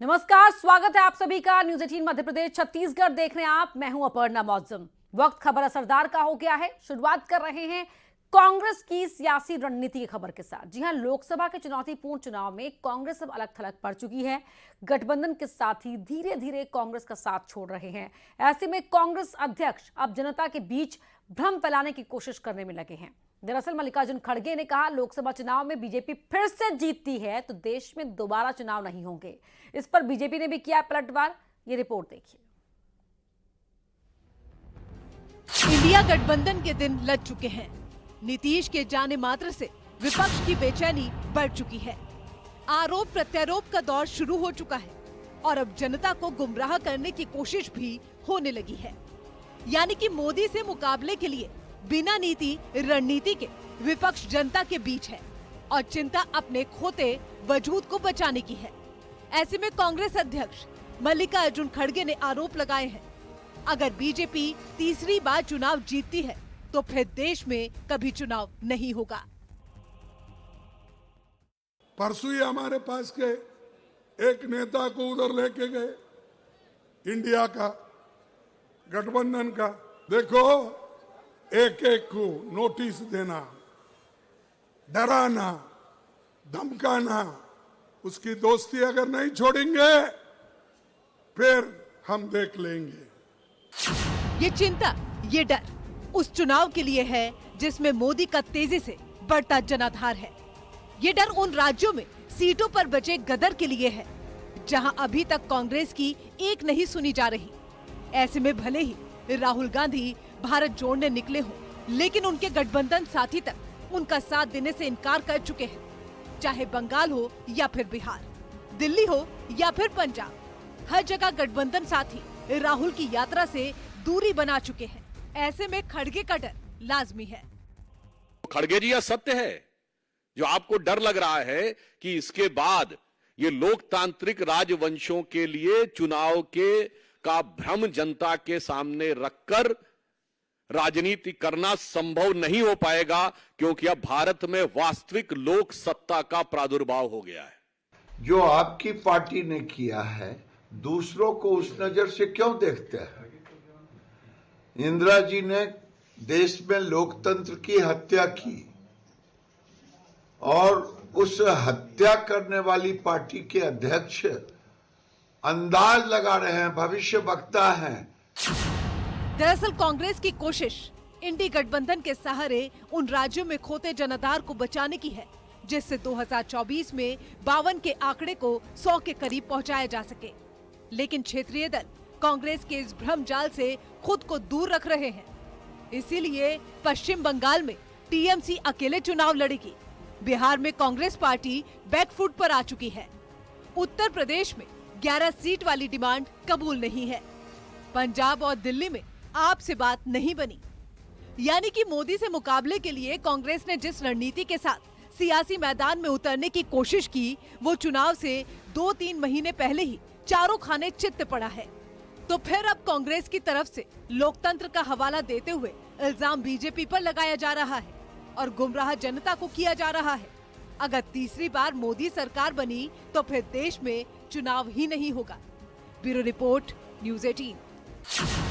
नमस्कार, स्वागत है आप सभी का न्यूज 18 मध्य प्रदेश छत्तीसगढ़ देख रहे हैं आप। मैं हूं अपर्णा मौजम। वक्त खबर असरदार का हो गया है। शुरुआत कर रहे हैं कांग्रेस की सियासी रणनीति की खबर के साथ। जी हां, लोकसभा के चुनौतीपूर्ण चुनाव में कांग्रेस अब अलग थलग पड़ चुकी है। गठबंधन के साथी धीरे धीरे कांग्रेस का साथ छोड़ रहे हैं। ऐसे में कांग्रेस अध्यक्ष अब जनता के बीच भ्रम फैलाने की कोशिश करने में लगे हैं। दरअसल मल्लिकार्जुन खड़गे ने कहा, लोकसभा चुनाव में बीजेपी फिर से जीतती है तो देश में दोबारा चुनाव नहीं होंगे। इस पर बीजेपी ने भी किया पलटवार। ये रिपोर्ट देखिए। इंडिया गठबंधन के दिन लग चुके हैं। नीतीश के जाने मात्र से विपक्ष की बेचैनी बढ़ चुकी है। आरोप प्रत्यारोप का दौर शुरू हो चुका है और अब जनता को गुमराह करने की कोशिश भी होने लगी है। यानी कि मोदी से मुकाबले के लिए बिना नीति रणनीति के विपक्ष जनता के बीच है और चिंता अपने खोते वजूद को बचाने की है। ऐसे में कांग्रेस अध्यक्ष मल्लिकार्जुन खड़गे ने आरोप लगाए हैं, अगर बीजेपी तीसरी बार चुनाव जीतती है तो फिर देश में कभी चुनाव नहीं होगा। परसों ही हमारे पास के एक नेता को उधर लेके गए, इंडिया का गठबंधन का। देखो, एक एक को नोटिस देना, डराना, धमकाना, उसकी दोस्ती अगर नहीं छोड़ेंगे फिर हम देख लेंगे। ये चिंता, ये डर उस चुनाव के लिए है जिसमें मोदी का तेजी से बढ़ता जनाधार है। ये डर उन राज्यों में सीटों पर बचे गदर के लिए है जहां अभी तक कांग्रेस की एक नहीं सुनी जा रही। ऐसे में भले ही राहुल गांधी भारत जोड़ने निकले हों, लेकिन उनके गठबंधन साथी तक उनका साथ देने से इनकार कर चुके हैं। चाहे बंगाल हो या फिर बिहार, दिल्ली हो या फिर पंजाब, हर जगह गठबंधन साथी राहुल की यात्रा से दूरी बना चुके हैं। ऐसे में खड़गे का डर लाजमी है। खड़गे जी, यह सत्य है जो आपको डर लग रहा है कि इसके बाद ये लोकतांत्रिक राजवंशों के लिए चुनाव का भ्रम जनता के सामने रखकर राजनीति करना संभव नहीं हो पाएगा, क्योंकि अब भारत में वास्तविक लोक सत्ता का प्रादुर्भाव हो गया है। जो आपकी पार्टी ने किया है, दूसरों को उस नजर से क्यों देखते हैं? इंदिरा जी ने देश में लोकतंत्र की हत्या की और उस हत्या करने वाली पार्टी के अध्यक्ष अंदाज लगा रहे हैं, भविष्य वक्ता हैं। दरअसल कांग्रेस की कोशिश इंडी गठबंधन के सहारे उन राज्यों में खोते जनाधार को बचाने की है जिससे 2024 में 52 के आंकड़े को 100 के करीब पहुंचाया जा सके। लेकिन क्षेत्रीय दल कांग्रेस के इस भ्रम जाल से खुद को दूर रख रहे हैं। इसीलिए पश्चिम बंगाल में टीएमसी अकेले चुनाव लड़ेगी। बिहार में कांग्रेस पार्टी बैकफुट पर आ चुकी है। उत्तर प्रदेश में 11 सीट वाली डिमांड कबूल नहीं है। पंजाब और दिल्ली में आप से बात नहीं बनी। यानी कि मोदी से मुकाबले के लिए कांग्रेस ने जिस रणनीति के साथ सियासी मैदान में उतरने की कोशिश की, वो चुनाव से 2-3 महीने पहले ही चारों खाने चित्त पड़ा है। तो फिर अब कांग्रेस की तरफ से लोकतंत्र का हवाला देते हुए इल्जाम बीजेपी पर लगाया जा रहा है और गुमराह जनता को किया जा रहा है। अगर तीसरी बार मोदी सरकार बनी तो फिर देश में चुनाव ही नहीं होगा। Bureau report, news 18।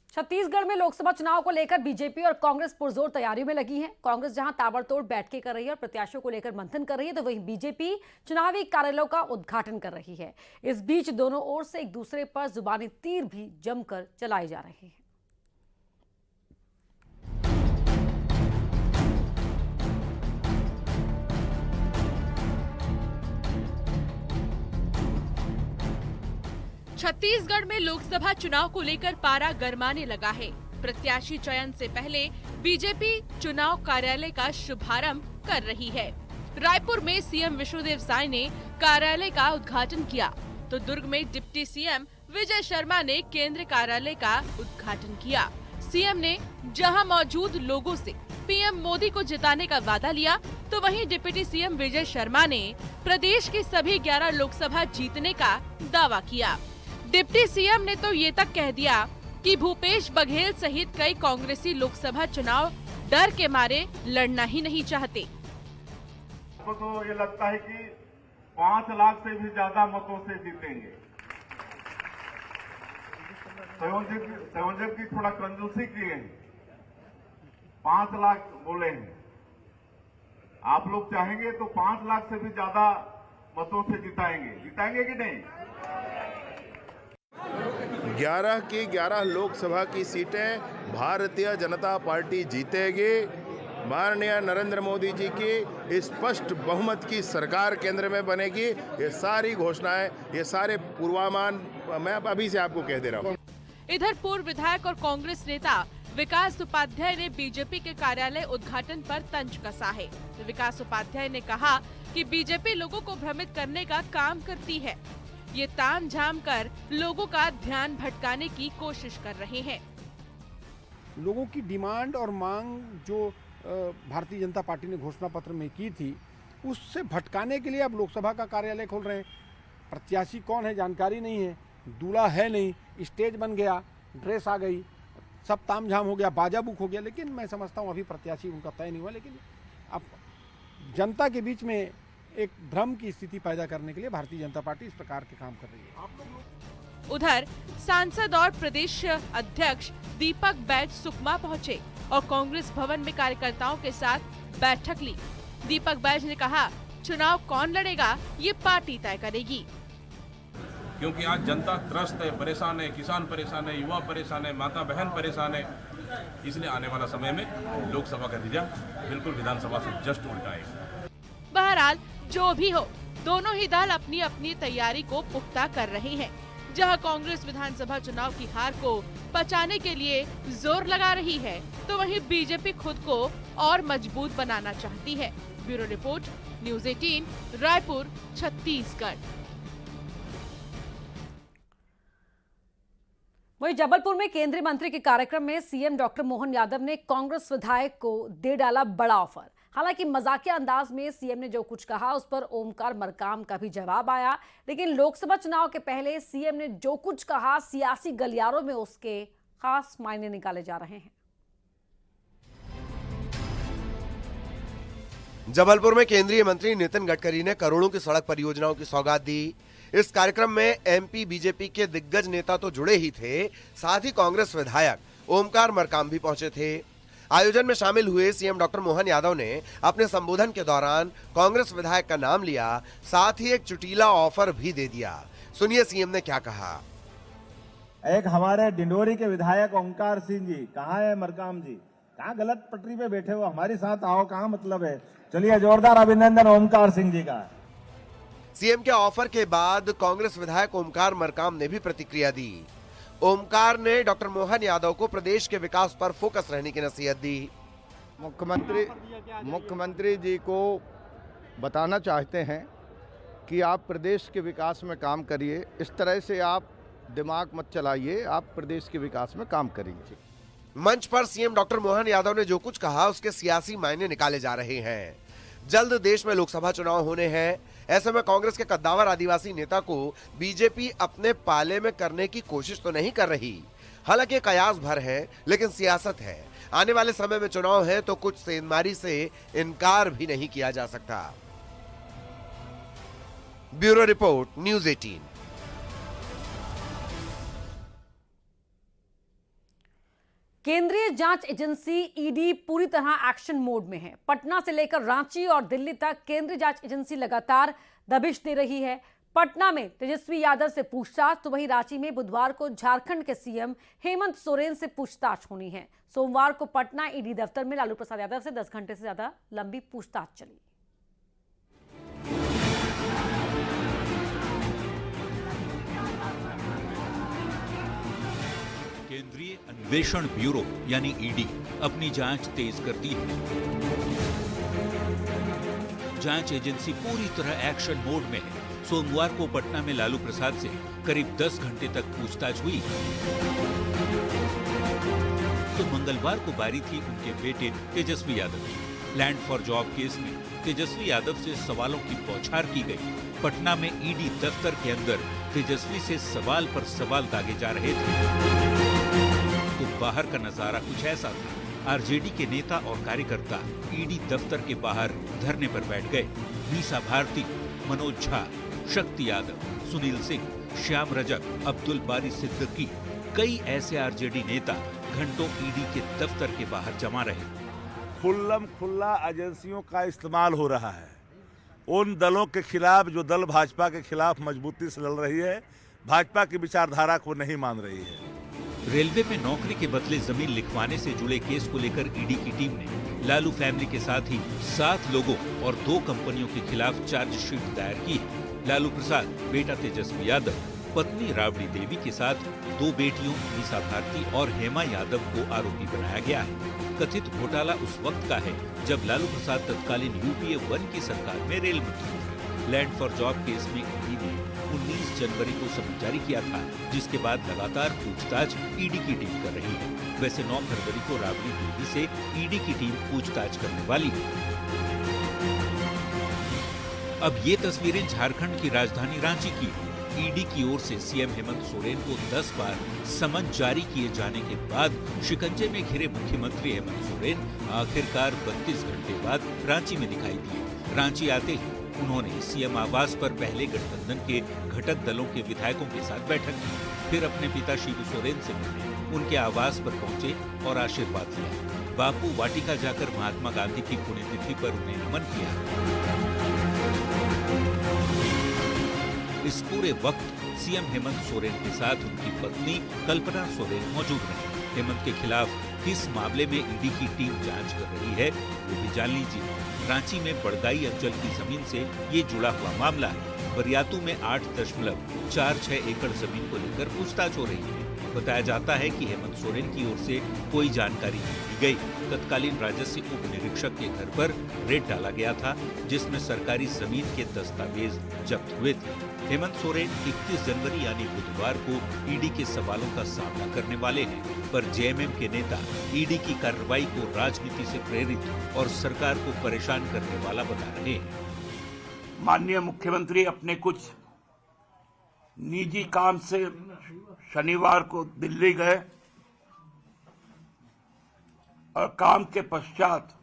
छत्तीसगढ़ में लोकसभा चुनाव को लेकर बीजेपी और कांग्रेस पुरजोर तैयारियों में लगी है। कांग्रेस जहां ताबड़तोड़ बैठकें कर रही है और प्रत्याशियों को लेकर मंथन कर रही है, तो वहीं बीजेपी चुनावी कार्यालयों का उद्घाटन कर रही है। इस बीच दोनों ओर से एक दूसरे पर जुबानी तीर भी जमकर चलाए जा रहे हैं। छत्तीसगढ़ में लोकसभा चुनाव को लेकर पारा गरमाने लगा है। प्रत्याशी चयन से पहले बीजेपी चुनाव कार्यालय का शुभारंभ कर रही है। रायपुर में सीएम विष्णुदेव साय ने कार्यालय का उद्घाटन किया, तो दुर्ग में डिप्टी सीएम विजय शर्मा ने केंद्र कार्यालय का उद्घाटन किया। सीएम ने जहां मौजूद लोगों से पीएम मोदी को जिताने का वादा लिया, तो वहीं डिप्टी सीएम विजय शर्मा ने प्रदेश की सभी 11 लोकसभा जीतने का दावा किया। डिप्टी सीएम ने तो ये तक कह दिया कि भूपेश बघेल सहित कई कांग्रेसी लोकसभा चुनाव डर के मारे लड़ना ही नहीं चाहते। को तो ये लगता है कि 5 लाख से भी ज्यादा मतों से जीतेंगे। संयोजक की थोड़ा कंजूसी किए हैं, 5 लाख बोले हैं। आप लोग चाहेंगे तो 5 लाख से भी ज्यादा मतों से जिताएंगे कि नहीं? 11 की 11 लोकसभा की सीटें भारतीय जनता पार्टी जीतेगी। माननीय नरेंद्र मोदी जी की स्पष्ट बहुमत की सरकार केंद्र में बनेगी। ये सारी घोषणाएं, ये सारे पूर्वानुमान मैं अभी से आपको कह दे रहा हूँ। इधर पूर्व विधायक और कांग्रेस नेता विकास उपाध्याय ने बीजेपी के कार्यालय उद्घाटन पर तंज कसा है। विकास उपाध्याय ने कहा कि बीजेपी लोगों को भ्रमित करने का काम करती है। ये ताम झाम कर लोगों का ध्यान भटकाने की कोशिश कर रहे हैं। लोगों की डिमांड और मांग जो भारतीय जनता पार्टी ने घोषणा पत्र में की थी, उससे भटकाने के लिए अब लोकसभा का कार्यालय खोल रहे हैं। प्रत्याशी कौन है जानकारी नहीं है, दूल्हा है नहीं, स्टेज बन गया, ड्रेस आ गई, सब तामझाम हो गया, बाजा बुक हो गया, लेकिन मैं समझता हूँ अभी प्रत्याशी उनका तय नहीं हुआ। लेकिन अब जनता के बीच में एक भ्रम की स्थिति पैदा करने के लिए भारतीय जनता पार्टी इस प्रकार के काम कर रही है। उधर सांसद और प्रदेश अध्यक्ष दीपक बैज सुकमा पहुंचे और कांग्रेस भवन में कार्यकर्ताओं के साथ बैठक ली। दीपक बैज ने कहा, चुनाव कौन लड़ेगा ये पार्टी तय करेगी, क्योंकि आज जनता त्रस्त है, परेशान है, किसान परेशान है, युवा परेशान है, माता बहन परेशान है। इसलिए आने वाला समय में लोकसभा का रिजल्ट बिल्कुल विधानसभा से जस्ट उल्टा है। बहरहाल जो भी हो, दोनों ही दल अपनी अपनी तैयारी को पुख्ता कर रहे हैं। जहां कांग्रेस विधानसभा चुनाव की हार को पचाने के लिए जोर लगा रही है, तो वहीं बीजेपी खुद को और मजबूत बनाना चाहती है। Bureau report, news 18, Raipur, Chhattisgarh. वहीं जबलपुर में केंद्रीय मंत्री के कार्यक्रम में सीएम डॉक्टर मोहन यादव ने कांग्रेस विधायक को दे डाला बड़ा ऑफर। हालांकि मजाकिया अंदाज में सीएम ने जो कुछ कहा उस पर ओमकार मरकाम का भी जवाब आया, लेकिन लोकसभा चुनाव के पहले सीएम ने जो कुछ कहा, सियासी गलियारों में उसके खास मायने निकाले जा रहे हैं। जबलपुर में केंद्रीय मंत्री नितिन गडकरी ने करोड़ों की सड़क परियोजनाओं की सौगात दी। इस कार्यक्रम में एमपी बीजेपी के दिग्गज नेता तो जुड़े ही थे, साथ ही कांग्रेस विधायक ओमकार मरकाम भी पहुंचे थे। आयोजन में शामिल हुए सीएम डॉक्टर मोहन यादव ने अपने संबोधन के दौरान कांग्रेस विधायक का नाम लिया, साथ ही एक चुटीला ऑफर भी दे दिया। सुनिए सीएम ने क्या कहा। एक हमारे डिंडोरी के विधायक ओमकार सिंह जी, कहाँ है मरकाम जी? कहाँ गलत पटरी पे बैठे हो, हमारे साथ आओ, कहाँ मतलब है? चलिए जोरदार अभिनंदन ओमकार सिंह जी का। सीएम के ऑफर के बाद कांग्रेस विधायक ओमकार मरकाम ने भी प्रतिक्रिया दी। ओमकार ने डॉक्टर मोहन यादव को प्रदेश के विकास पर फोकस रहने की नसीहत दी। मुख्यमंत्री जी को बताना चाहते हैं कि आप प्रदेश के विकास में काम करिए, इस तरह से आप दिमाग मत चलाइए, आप प्रदेश के विकास में काम करिए। मंच पर सीएम डॉक्टर मोहन यादव ने जो कुछ कहा उसके सियासी मायने निकाले जा रहे हैं। जल्द देश में लोकसभा चुनाव होने हैं, ऐसे में कांग्रेस के कद्दावर आदिवासी नेता को बीजेपी अपने पाले में करने की कोशिश तो नहीं कर रही। हालांकि कयास भर है, लेकिन सियासत है। आने वाले समय में चुनाव है तो कुछ सेंधमारी से इनकार भी नहीं किया जा सकता। Bureau report, news 18। केंद्रीय जांच एजेंसी ईडी पूरी तरह एक्शन मोड में है। पटना से लेकर रांची और दिल्ली तक केंद्रीय जांच एजेंसी लगातार दबिश दे रही है। पटना में तेजस्वी यादव से पूछताछ, तो वहीं रांची में बुधवार को झारखंड के सीएम हेमंत सोरेन से पूछताछ होनी है। सोमवार को पटना ईडी दफ्तर में लालू प्रसाद यादव से 10 घंटे से ज्यादा लंबी पूछताछ चली। केंद्रीय अन्वेषण ब्यूरो यानी ईडी अपनी जांच तेज करती है। जांच एजेंसी पूरी तरह एक्शन मोड में है। सोमवार को पटना में लालू प्रसाद से करीब 10 घंटे तक पूछताछ हुई, तो मंगलवार को बारी थी उनके बेटे तेजस्वी यादव की। लैंड फॉर जॉब केस में तेजस्वी यादव से सवालों की बौछार की गई। पटना में ईडी दफ्तर के अंदर तेजस्वी से सवाल पर सवाल दागे जा रहे थे, तो बाहर का नजारा कुछ ऐसा था। आरजेडी के नेता और कार्यकर्ता ईडी दफ्तर के बाहर धरने पर बैठ गए। मीसा भारती, मनोज झा, शक्ति यादव, सुनील सिंह, श्याम रजक, अब्दुल बारी सिद्दीकी, कई ऐसे आरजेडी नेता घंटों ईडी के दफ्तर के बाहर जमा रहे। खुल्लम खुल्ला एजेंसियों का इस्तेमाल हो रहा है उन दलों के खिलाफ जो दल भाजपा के खिलाफ मजबूती से लड़ रही है, भाजपा की विचारधारा को नहीं मान रही है। रेलवे में नौकरी के बदले जमीन लिखवाने से जुड़े केस को लेकर ईडी की टीम ने लालू फैमिली के साथ ही 7 लोगों और 2 कंपनियों के खिलाफ चार्जशीट दायर की है। लालू प्रसाद, बेटा तेजस्वी यादव, पत्नी राबड़ी देवी के साथ 2 बेटियों मीसा भारती और हेमा यादव को आरोपी बनाया गया है। कथित घोटाला उस वक्त का है जब लालू प्रसाद तत्कालीन यूपीए 1 की सरकार में रेल मंत्री थे। लैंड फॉर जॉब केस में ईडी ने 19 जनवरी को सबूत जारी किया था, जिसके बाद लगातार पूछताछ ईडी की टीम कर रही है। वैसे 9 फरवरी को राबड़ी देवी से ईडी की टीम पूछताछ करने वाली है। अब ये तस्वीरें झारखंड की राजधानी रांची की। ईडी की ओर से सीएम हेमंत सोरेन को 10 बार समन जारी किए जाने के बाद शिकंजे में घिरे मुख्यमंत्री हेमंत सोरेन आखिरकार 32 घंटे बाद रांची में दिखाई दिए। रांची आते ही उन्होंने सीएम आवास पर पहले गठबंधन के घटक दलों के विधायकों के साथ बैठक की, फिर अपने पिता शिबू सोरेन से मिलने उनके आवास पर पहुंचे और आशीर्वाद लिया। बापू वाटिका जाकर महात्मा गांधी की पुण्यतिथि पर उन्हें नमन किया। इस पूरे वक्त सीएम हेमंत सोरेन के साथ उनकी पत्नी कल्पना सोरेन मौजूद रही। हेमंत के खिलाफ किस मामले में ईडी की टीम जांच कर रही है वो भी जान लीजिए। रांची में बड़गाई अंचल की जमीन से ये जुड़ा हुआ मामला है। बरियातू में 8.46 एकड़ जमीन को लेकर पूछताछ हो रही है। बताया जाता है कि हेमंत सोरेन की ओर से कोई जानकारी नहीं दी गई। तत्कालीन राजस्व उप निरीक्षक के घर पर रेड डाला गया था, जिसमें सरकारी जमीन के दस्तावेज जब्त हुए थे। हेमंत सोरेन 31 जनवरी यानी बुधवार को ईडी के सवालों का सामना करने वाले हैं, पर जेएमएम के नेता ईडी की कार्रवाई को राजनीति से प्रेरित और सरकार को परेशान करने वाला बता रहे हैं। माननीय मुख्यमंत्री अपने कुछ निजी काम से शनिवार को दिल्ली गए और काम के पश्चात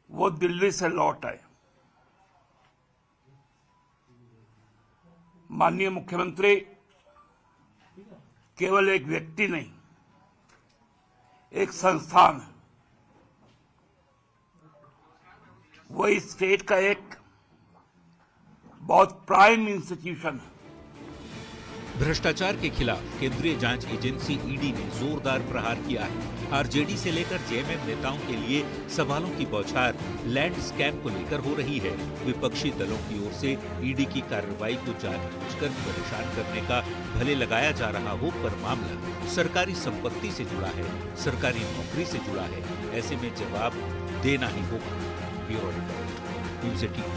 वो दिल्ली से लौट आए। माननीय मुख्यमंत्री केवल एक व्यक्ति नहीं, एक संस्थान है। वो इस स्टेट का एक बहुत प्राइम इंस्टीट्यूशन है। भ्रष्टाचार के खिलाफ केंद्रीय जांच एजेंसी ईडी ने जोरदार प्रहार किया है। आरजेडी से लेकर जेएमएम नेताओं के लिए सवालों की बौछार लैंड स्कैम को लेकर हो रही है। विपक्षी दलों की ओर से ईडी की कार्रवाई को जानबूझकर परेशान करने का भले लगाया जा रहा हो, पर मामला सरकारी संपत्ति से जुड़ा है, सरकारी नौकरी से जुड़ा है। ऐसे में जवाब देना ही होगा। Bureau report, news 18।